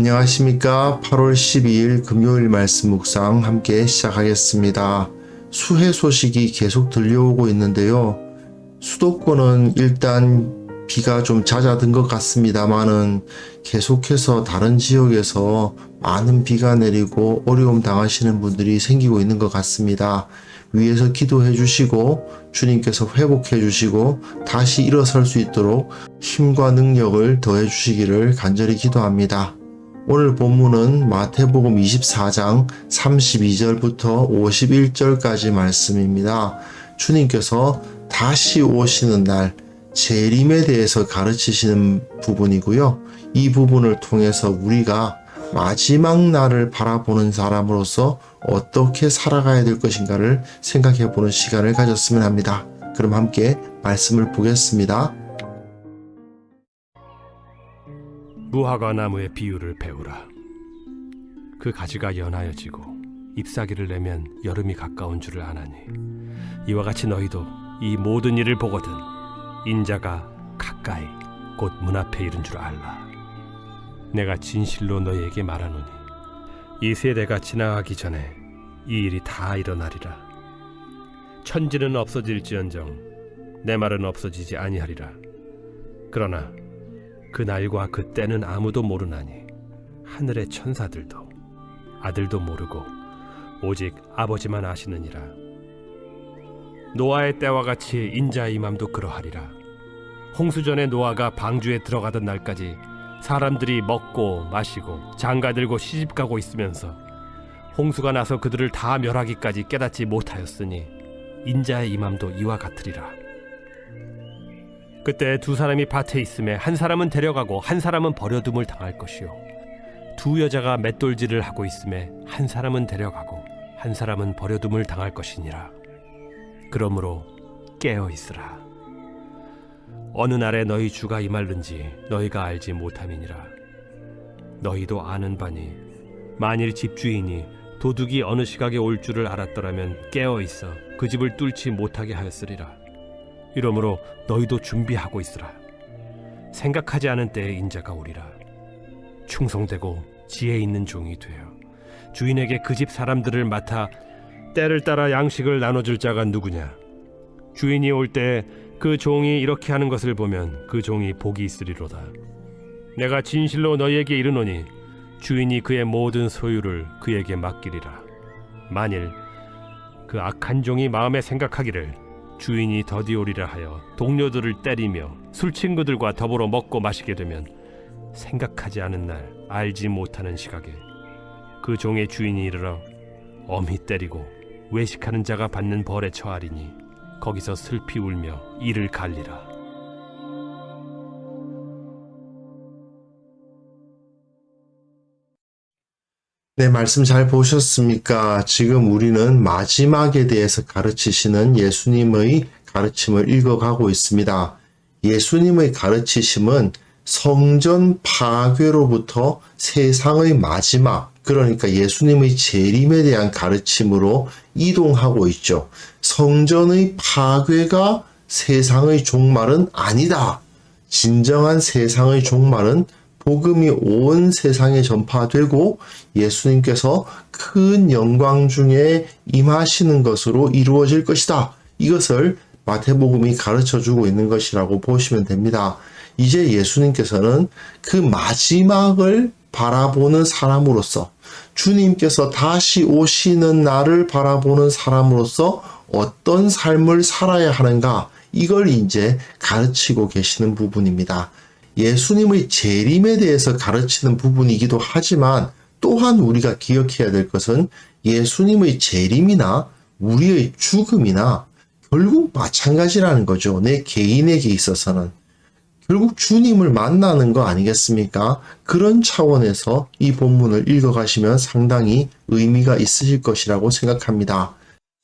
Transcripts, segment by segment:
안녕하십니까. 8월 12일 금요일 말씀 묵상 함께 시작하겠습니다. 수해 소식이 계속 들려오고 있는데요. 수도권은 일단 비가 좀 잦아든 것 같습니다만은 계속해서 다른 지역에서 많은 비가 내리고 어려움 당하시는 분들이 생기고 있는 것 같습니다. 위에서 기도해 주시고 주님께서 회복해 주시고 다시 일어설 수 있도록 힘과 능력을 더해 주시기를 간절히 기도합니다. 오늘 본문은 마태복음 24장 32절부터 51절까지 말씀입니다. 주님께서 다시 오시는 날 재림에 대해서 가르치시는 부분이고요. 이 부분을 통해서 우리가 마지막 날을 바라보는 사람으로서 어떻게 살아가야 될 것인가를 생각해 보는 시간을 가졌으면 합니다. 그럼 함께 말씀을 보겠습니다. 무화과 나무의 비유를 배우라. 그 가지가 연하여지고 잎사귀를 내면 여름이 가까운 줄을 아나니 이와 같이 너희도 이 모든 일을 보거든 인자가 가까이 곧 문 앞에 이른 줄 알라. 내가 진실로 너희에게 말하노니 이 세대가 지나가기 전에 이 일이 다 일어나리라. 천지는 없어질지언정 내 말은 없어지지 아니하리라. 그러나 그 날과 그 때는 아무도 모르나니 하늘의 천사들도 아들도 모르고 오직 아버지만 아시느니라. 노아의 때와 같이 인자의 임함도 그러하리라. 홍수전에 노아가 방주에 들어가던 날까지 사람들이 먹고 마시고 장가들고 시집가고 있으면서 홍수가 나서 그들을 다 멸하기까지 깨닫지 못하였으니 인자의 임함도 이와 같으리라. 그때 두 사람이 밭에 있음에 한 사람은 데려가고 한 사람은 버려둠을 당할 것이요 두 여자가 맷돌질을 하고 있음에 한 사람은 데려가고 한 사람은 버려둠을 당할 것이니라. 그러므로 깨어 있으라. 어느 날에 너희 주가 임할는지 너희가 알지 못함이니라. 너희도 아는 바니 만일 집주인이 도둑이 어느 시각에 올 줄을 알았더라면 깨어 있어 그 집을 뚫지 못하게 하였으리라. 이러므로 너희도 준비하고 있으라. 생각하지 않은 때에 인자가 오리라. 충성되고 지혜 있는 종이 되어 주인에게 그 집 사람들을 맡아 때를 따라 양식을 나눠줄 자가 누구냐. 주인이 올 때 그 종이 이렇게 하는 것을 보면 그 종이 복이 있으리로다. 내가 진실로 너희에게 이르노니 주인이 그의 모든 소유를 그에게 맡기리라. 만일 그 악한 종이 마음에 생각하기를 주인이 더디 오리라 하여 동료들을 때리며 술 친구들과 더불어 먹고 마시게 되면 생각하지 않은 날 알지 못하는 시각에 그 종의 주인이 이르러 엄히 때리고 외식하는 자가 받는 벌에 처하리니 거기서 슬피 울며 이를 갈리라. 네, 말씀 잘 보셨습니까? 지금 우리는 마지막에 대해서 가르치시는 예수님의 가르침을 읽어가고 있습니다. 예수님의 가르치심은 성전 파괴로부터 세상의 마지막, 그러니까 예수님의 재림에 대한 가르침으로 이동하고 있죠. 성전의 파괴가 세상의 종말은 아니다. 진정한 세상의 종말은 복음이 온 세상에 전파되고 예수님께서 큰 영광 중에 임하시는 것으로 이루어질 것이다. 이것을 마태복음이 가르쳐주고 있는 것이라고 보시면 됩니다. 이제 예수님께서는 그 마지막을 바라보는 사람으로서 주님께서 다시 오시는 날을 바라보는 사람으로서 어떤 삶을 살아야 하는가, 이걸 이제 가르치고 계시는 부분입니다. 예수님의 재림에 대해서 가르치는 부분이기도 하지만 또한 우리가 기억해야 될 것은 예수님의 재림이나 우리의 죽음이나 결국 마찬가지라는 거죠. 내 개인에게 있어서는 결국 주님을 만나는 거 아니겠습니까? 그런 차원에서 이 본문을 읽어가시면 상당히 의미가 있으실 것이라고 생각합니다.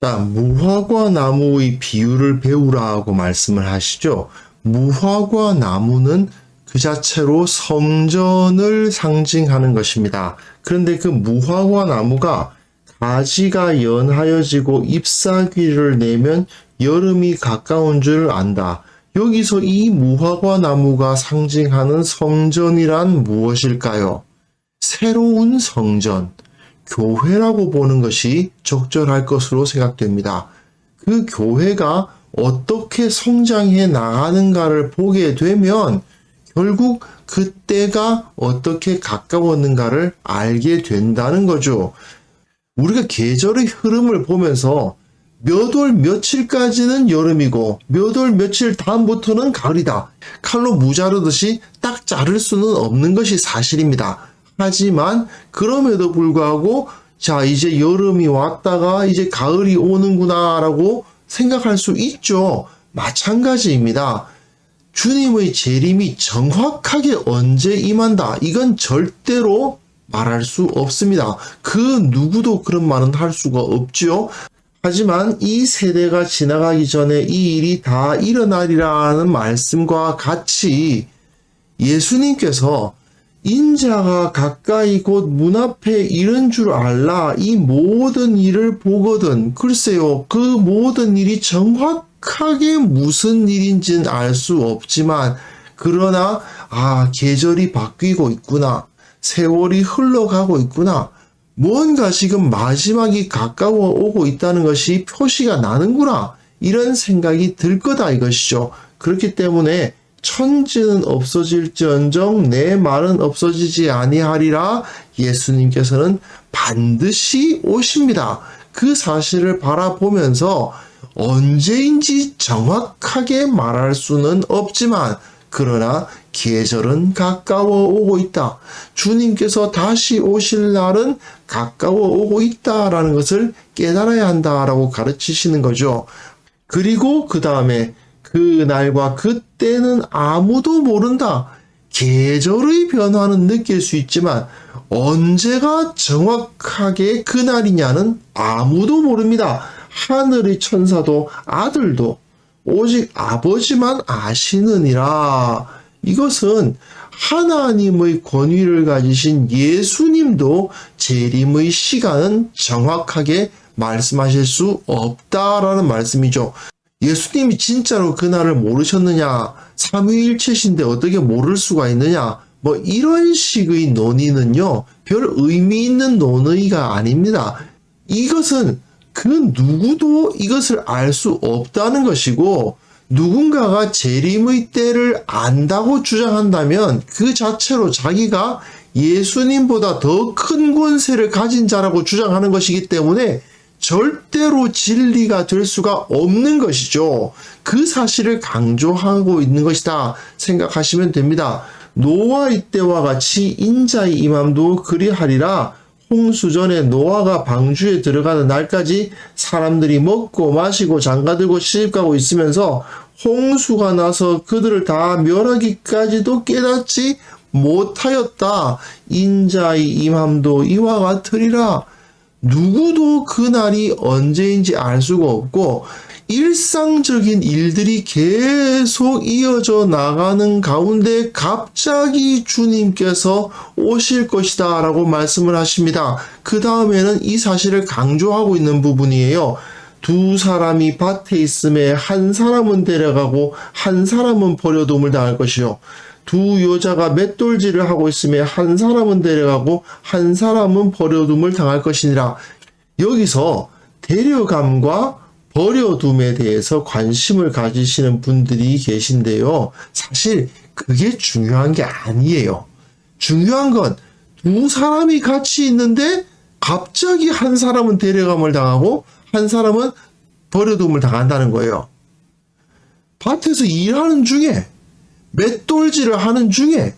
자, 무화과 나무의 비유를 배우라고 말씀을 하시죠. 무화과 나무는 그 자체로 성전을 상징하는 것입니다. 그런데 그 무화과 나무가 가지가 연하여지고 잎사귀를 내면 여름이 가까운 줄 안다. 여기서 이 무화과 나무가 상징하는 성전이란 무엇일까요? 새로운 성전, 교회라고 보는 것이 적절할 것으로 생각됩니다. 그 교회가 어떻게 성장해 나가는가를 보게 되면 결국 그때가 어떻게 가까웠는가를 알게 된다는 거죠. 우리가 계절의 흐름을 보면서 몇 월 며칠까지는 여름이고 몇 월 며칠 다음부터는 가을이다. 칼로 무자르듯이 딱 자를 수는 없는 것이 사실입니다. 하지만 그럼에도 불구하고 자 이제 여름이 왔다가 이제 가을이 오는구나 라고 생각할 수 있죠. 마찬가지입니다. 주님의 재림이 정확하게 언제 임한다. 이건 절대로 말할 수 없습니다. 그 누구도 그런 말은 할 수가 없죠. 하지만 이 세대가 지나가기 전에 이 일이 다 일어나리라는 말씀과 같이 예수님께서 인자가 가까이 곧 문 앞에 이른 줄 알라 이 모든 일을 보거든. 글쎄요, 그 모든 일이 정확하게 무슨 일인지는 알 수 없지만 그러나 계절이 바뀌고 있구나. 세월이 흘러가고 있구나. 뭔가 지금 마지막이 가까워 오고 있다는 것이 표시가 나는구나. 이런 생각이 들 거다 이것이죠. 그렇기 때문에 천지는 없어질지언정 내 말은 없어지지 아니하리라. 예수님께서는 반드시 오십니다. 그 사실을 바라보면서 언제인지 정확하게 말할 수는 없지만 그러나 계절은 가까워 오고 있다. 주님께서 다시 오실 날은 가까워 오고 있다라는 것을 깨달아야 한다라고 가르치시는 거죠. 그리고 그 다음에 그 날과 그때는 아무도 모른다. 계절의 변화는 느낄 수 있지만 언제가 정확하게 그 날이냐는 아무도 모릅니다. 하늘의 천사도 아들도 오직 아버지만 아시느니라. 이것은 하나님의 권위를 가지신 예수님도 재림의 시간은 정확하게 말씀하실 수 없다라는 말씀이죠. 예수님이 진짜로 그날을 모르셨느냐? 삼위일체신데 어떻게 모를 수가 있느냐? 뭐 이런 식의 논의는요, 별 의미 있는 논의가 아닙니다. 이것은 그 누구도 이것을 알 수 없다는 것이고 누군가가 재림의 때를 안다고 주장한다면 그 자체로 자기가 예수님보다 더 큰 권세를 가진 자라고 주장하는 것이기 때문에 절대로 진리가 될 수가 없는 것이죠. 그 사실을 강조하고 있는 것이다 생각하시면 됩니다. 노아의 때와 같이 인자의 임함도 그리하리라. 홍수 전에 노아가 방주에 들어가는 날까지 사람들이 먹고 마시고 장가들고 시집가고 있으면서 홍수가 나서 그들을 다 멸하기까지도 깨닫지 못하였다. 인자의 임함도 이와 같으리라. 누구도 그 날이 언제인지 알 수가 없고 일상적인 일들이 계속 이어져 나가는 가운데 갑자기 주님께서 오실 것이다 라고 말씀을 하십니다. 그 다음에는 이 사실을 강조하고 있는 부분이에요. 두 사람이 밭에 있음에 한 사람은 데려가고 한 사람은 버려둠을 당할 것이요. 두 여자가 맷돌질을 하고 있음에 한 사람은 데려가고 한 사람은 버려둠을 당할 것이니라. 여기서 데려감과 버려둠에 대해서 관심을 가지시는 분들이 계신데요. 사실 그게 중요한 게 아니에요. 중요한 건 두 사람이 같이 있는데 갑자기 한 사람은 데려감을 당하고 한 사람은 버려둠을 당한다는 거예요. 밭에서 일하는 중에 맷돌질을 하는 중에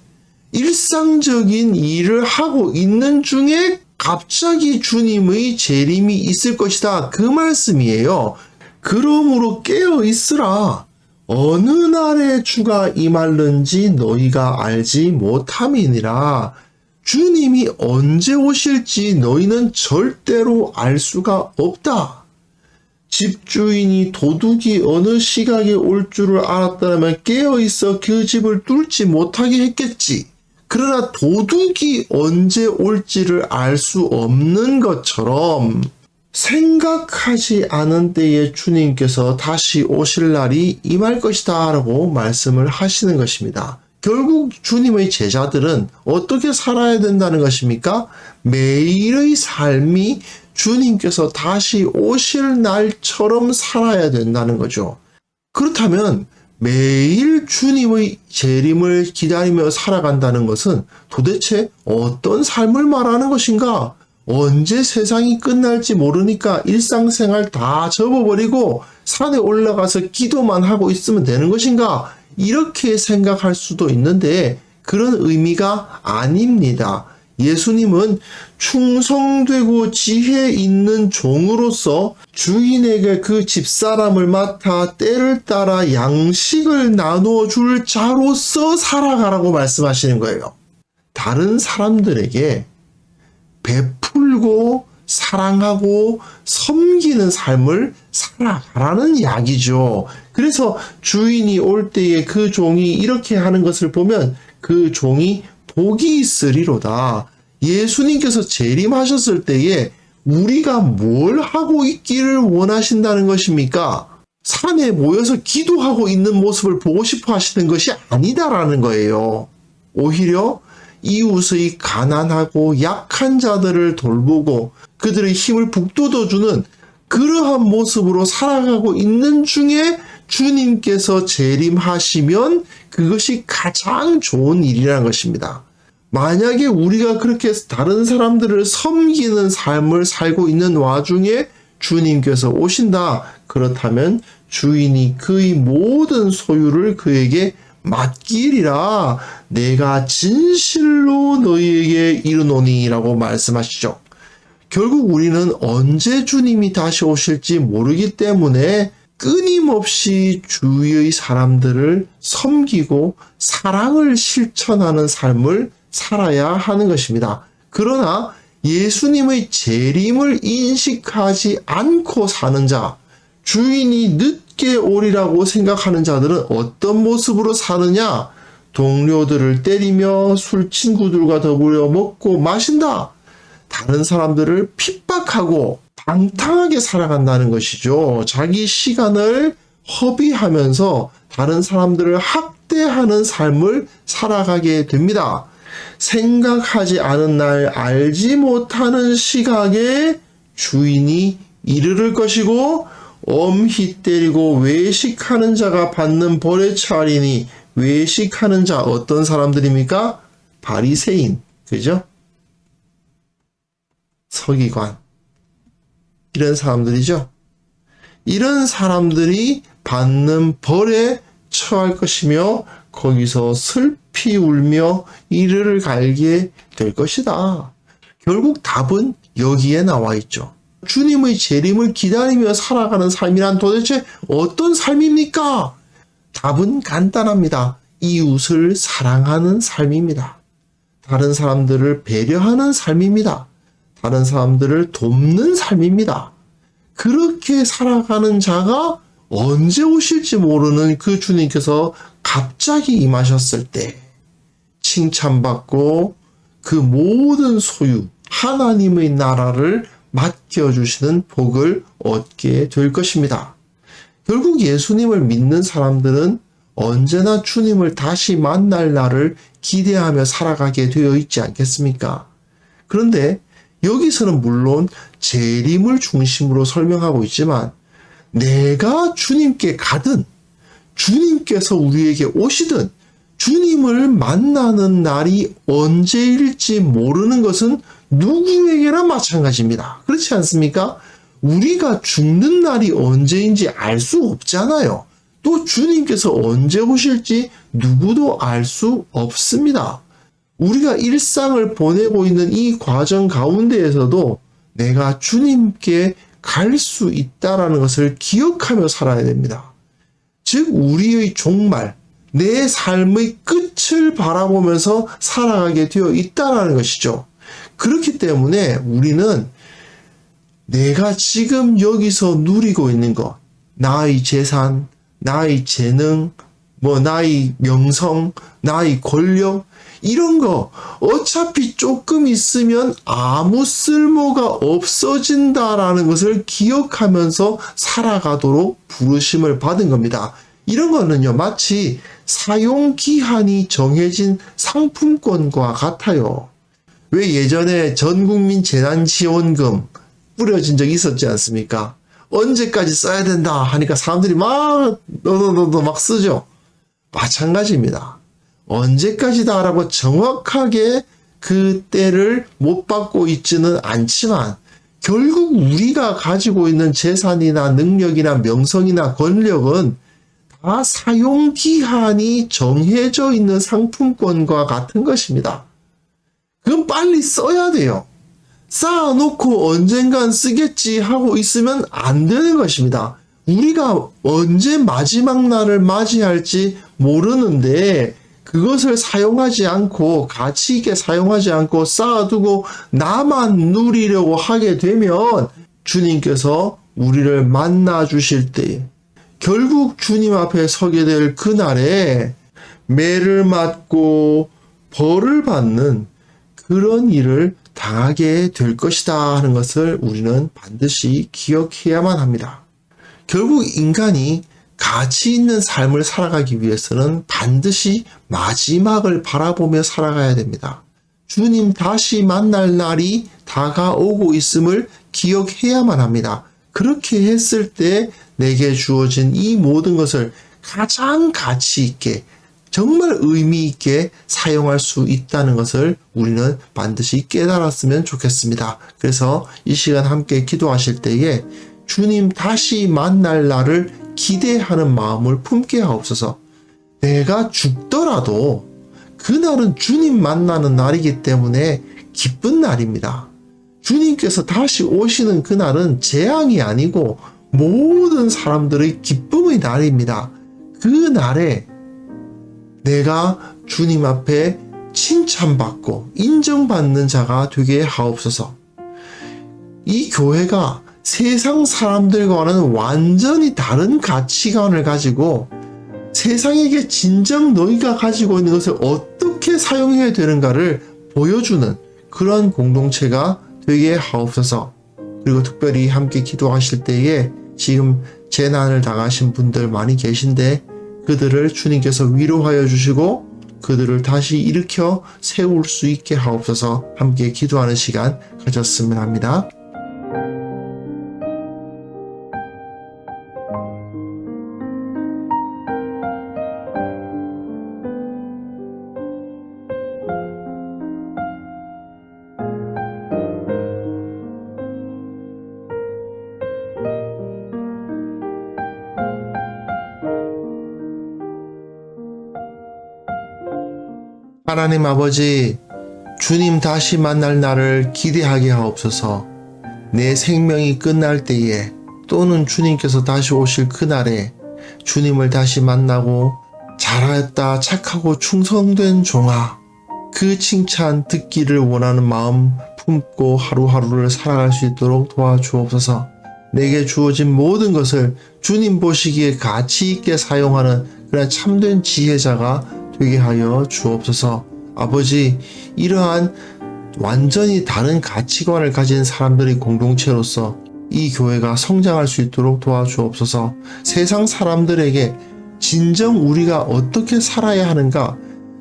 일상적인 일을 하고 있는 중에 갑자기 주님의 재림이 있을 것이다. 그 말씀이에요. 그러므로 깨어 있으라. 어느 날에 주가 임할는지 너희가 알지 못함이니라. 주님이 언제 오실지 너희는 절대로 알 수가 없다. 집주인이 도둑이 어느 시각에 올 줄을 알았다면 깨어 있어 그 집을 뚫지 못하게 했겠지. 그러나 도둑이 언제 올지를 알 수 없는 것처럼 생각하지 않은 때에 주님께서 다시 오실 날이 임할 것이다 라고 말씀을 하시는 것입니다. 결국 주님의 제자들은 어떻게 살아야 된다는 것입니까? 매일의 삶이 주님께서 다시 오실 날처럼 살아야 된다는 거죠. 그렇다면 매일 주님의 재림을 기다리며 살아간다는 것은 도대체 어떤 삶을 말하는 것인가? 언제 세상이 끝날지 모르니까 일상생활 다 접어버리고 산에 올라가서 기도만 하고 있으면 되는 것인가? 이렇게 생각할 수도 있는데 그런 의미가 아닙니다. 예수님은 충성되고 지혜 있는 종으로서 주인에게 그 집사람을 맡아 때를 따라 양식을 나누어 줄 자로서 살아가라고 말씀하시는 거예요. 다른 사람들에게 베풀고 사랑하고 섬기는 삶을 살아가라는 이야기죠. 그래서 주인이 올 때에 그 종이 이렇게 하는 것을 보면 그 종이 복이 있으리로다. 예수님께서 재림하셨을 때에 우리가 뭘 하고 있기를 원하신다는 것입니까? 산에 모여서 기도하고 있는 모습을 보고 싶어 하시는 것이 아니다라는 거예요. 오히려 이웃의 가난하고 약한 자들을 돌보고 그들의 힘을 북돋워주는 그러한 모습으로 살아가고 있는 중에 주님께서 재림하시면 그것이 가장 좋은 일이라는 것입니다. 만약에 우리가 그렇게 다른 사람들을 섬기는 삶을 살고 있는 와중에 주님께서 오신다. 그렇다면 주인이 그의 모든 소유를 그에게 맡기리라. 내가 진실로 너희에게 이르노니 라고 말씀하시죠. 결국 우리는 언제 주님이 다시 오실지 모르기 때문에 끊임없이 주위의 사람들을 섬기고 사랑을 실천하는 삶을 살아야 하는 것입니다. 그러나 예수님의 재림을 인식하지 않고 사는 자, 주인이 늦게 오리라고 생각하는 자들은 어떤 모습으로 사느냐? 동료들을 때리며 술 친구들과 더불어 먹고 마신다. 다른 사람들을 핍박하고 방탕하게 살아간다는 것이죠. 자기 시간을 허비하면서 다른 사람들을 학대하는 삶을 살아가게 됩니다. 생각하지 않은 날 알지 못하는 시각에 주인이 이르를 것이고 엄히 때리고 외식하는 자가 받는 벌에 처하리니 외식하는 자 어떤 사람들입니까? 바리새인, 그죠? 서기관 이런 사람들이죠. 이런 사람들이 받는 벌에 처할 것이며 거기서 슬피 울며 이르를 갈게 될 것이다. 결국 답은 여기에 나와 있죠. 주님의 재림을 기다리며 살아가는 삶이란 도대체 어떤 삶입니까? 답은 간단합니다. 이웃을 사랑하는 삶입니다. 다른 사람들을 배려하는 삶입니다. 다른 사람들을 돕는 삶입니다. 그렇게 살아가는 자가 언제 오실지 모르는 그 주님께서 갑자기 임하셨을 때 칭찬받고 그 모든 소유, 하나님의 나라를 맡겨주시는 복을 얻게 될 것입니다. 결국 예수님을 믿는 사람들은 언제나 주님을 다시 만날 날을 기대하며 살아가게 되어 있지 않겠습니까? 그런데 여기서는 물론 재림을 중심으로 설명하고 있지만 내가 주님께 가든 주님께서 우리에게 오시든 주님을 만나는 날이 언제일지 모르는 것은 누구에게나 마찬가지입니다. 그렇지 않습니까? 우리가 죽는 날이 언제인지 알 수 없잖아요. 또 주님께서 언제 오실지 누구도 알 수 없습니다. 우리가 일상을 보내고 있는 이 과정 가운데에서도 내가 주님께 갈 수 있다라는 것을 기억하며 살아야 됩니다. 즉 우리의 종말, 내 삶의 끝을 바라보면서 살아가게 되어 있다라는 것이죠. 그렇기 때문에 우리는 내가 지금 여기서 누리고 있는 것, 나의 재산, 나의 재능, 나의 명성, 나의 권력, 이런 거 어차피 조금 있으면 아무 쓸모가 없어진다라는 것을 기억하면서 살아가도록 부르심을 받은 겁니다. 이런 거는요, 마치 사용 기한이 정해진 상품권과 같아요. 왜 예전에 전국민 재난지원금 뿌려진 적이 있었지 않습니까? 언제까지 써야 된다 하니까 사람들이 막 쓰죠. 마찬가지입니다. 언제까지다라고 정확하게 그 때를 못 받고 있지는 않지만 결국 우리가 가지고 있는 재산이나 능력이나 명성이나 권력은 다 사용기한이 정해져 있는 상품권과 같은 것입니다. 그건 빨리 써야 돼요. 쌓아놓고 언젠간 쓰겠지 하고 있으면 안 되는 것입니다. 우리가 언제 마지막 날을 맞이할지 모르는데 그것을 사용하지 않고 가치 있게 사용하지 않고 쌓아두고 나만 누리려고 하게 되면 주님께서 우리를 만나 주실 때 결국 주님 앞에 서게 될 그날에 매를 맞고 벌을 받는 그런 일을 당하게 될 것이다 하는 것을 우리는 반드시 기억해야만 합니다. 결국 인간이 가치 있는 삶을 살아가기 위해서는 반드시 마지막을 바라보며 살아가야 됩니다. 주님 다시 만날 날이 다가오고 있음을 기억해야만 합니다. 그렇게 했을 때 내게 주어진 이 모든 것을 가장 가치 있게 정말 의미 있게 사용할 수 있다는 것을 우리는 반드시 깨달았으면 좋겠습니다. 그래서 이 시간 함께 기도하실 때에 주님 다시 만날 날을 기대하는 마음을 품게 하옵소서. 내가 죽더라도 그날은 주님 만나는 날이기 때문에 기쁜 날입니다. 주님께서 다시 오시는 그날은 재앙이 아니고 모든 사람들의 기쁨의 날입니다. 그 날에 내가 주님 앞에 칭찬받고 인정받는 자가 되게 하옵소서. 이 교회가 세상 사람들과는 완전히 다른 가치관을 가지고 세상에게 진정 너희가 가지고 있는 것을 어떻게 사용해야 되는가를 보여주는 그런 공동체가 되게 하옵소서. 그리고 특별히 함께 기도하실 때에 지금 재난을 당하신 분들 많이 계신데 그들을 주님께서 위로하여 주시고 그들을 다시 일으켜 세울 수 있게 하옵소서. 함께 기도하는 시간 가졌으면 합니다. 하나님 아버지, 주님 다시 만날 날을 기대하게 하옵소서. 내 생명이 끝날 때에 또는 주님께서 다시 오실 그날에 주님을 다시 만나고 잘하였다 착하고 충성된 종아, 그 칭찬 듣기를 원하는 마음 품고 하루하루를 살아갈 수 있도록 도와주옵소서. 내게 주어진 모든 것을 주님 보시기에 가치 있게 사용하는 그런 참된 지혜자가 되게 하여 주옵소서. 아버지, 이러한 완전히 다른 가치관을 가진 사람들의 공동체로서 이 교회가 성장할 수 있도록 도와주옵소서. 세상 사람들에게 진정 우리가 어떻게 살아야 하는가,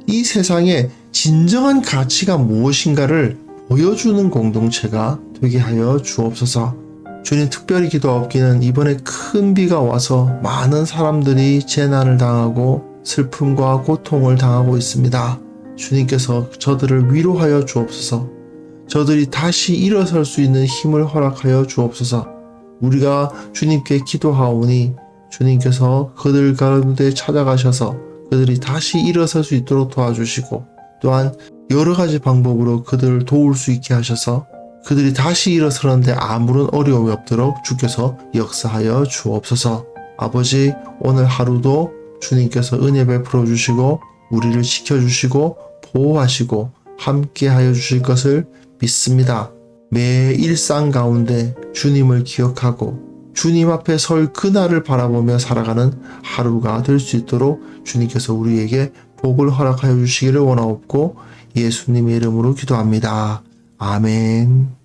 이 세상에 진정한 가치가 무엇인가를 보여주는 공동체가 되게 하여 주옵소서. 주님, 특별히 기도하옵기는 이번에 큰 비가 와서 많은 사람들이 재난을 당하고 슬픔과 고통을 당하고 있습니다. 주님께서 저들을 위로하여 주옵소서. 저들이 다시 일어설 수 있는 힘을 허락하여 주옵소서. 우리가 주님께 기도하오니 주님께서 그들 가운데 찾아가셔서 그들이 다시 일어설 수 있도록 도와주시고, 또한 여러 가지 방법으로 그들을 도울 수 있게 하셔서 그들이 다시 일어서는데 아무런 어려움이 없도록 주께서 역사하여 주옵소서. 아버지, 오늘 하루도 주님께서 은혜 베풀어 주시고 우리를 지켜주시고 보호하시고 함께하여 주실 것을 믿습니다. 매 일상 가운데 주님을 기억하고 주님 앞에 설 그날을 바라보며 살아가는 하루가 될 수 있도록 주님께서 우리에게 복을 허락하여 주시기를 원하옵고 예수님의 이름으로 기도합니다. 아멘.